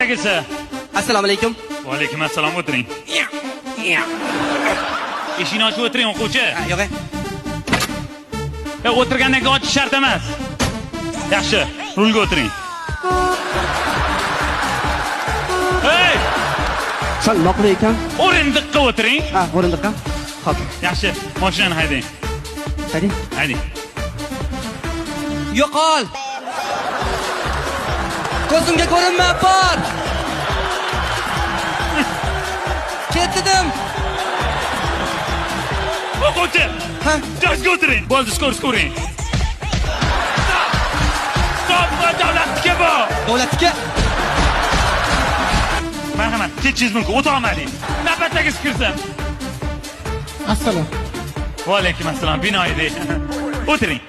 navbatdagisi. Assalomu alaykum. Va alaykum assalom, o'tiring. Eshikni ochib o'tiring, o'quvchi. Yo'q. O'tirgandan keyin ochish shart emas. Yaxshi, rulga o'tiring. Hey! Sal ma'qul ekan. O'rindiqqa o'tiring. Ha, o'rindiqqa. Xo'p. Yaxshi, mashinani haydang. Hayding. Haydang. Yo'qol. Ko'zimga ko'rinma, bor. Ketdim. O'quvchi. Ha, Joyga o'tiring. Bo'ldi, skor-skoring. Stop, davlatga bu. davlatga. Marhamat, ketishingiz mumkin. O'ta olmadingiz. Navbatdagisi kirsam. Assalom. Va alaykum assalom, binoyidek. O'tiring.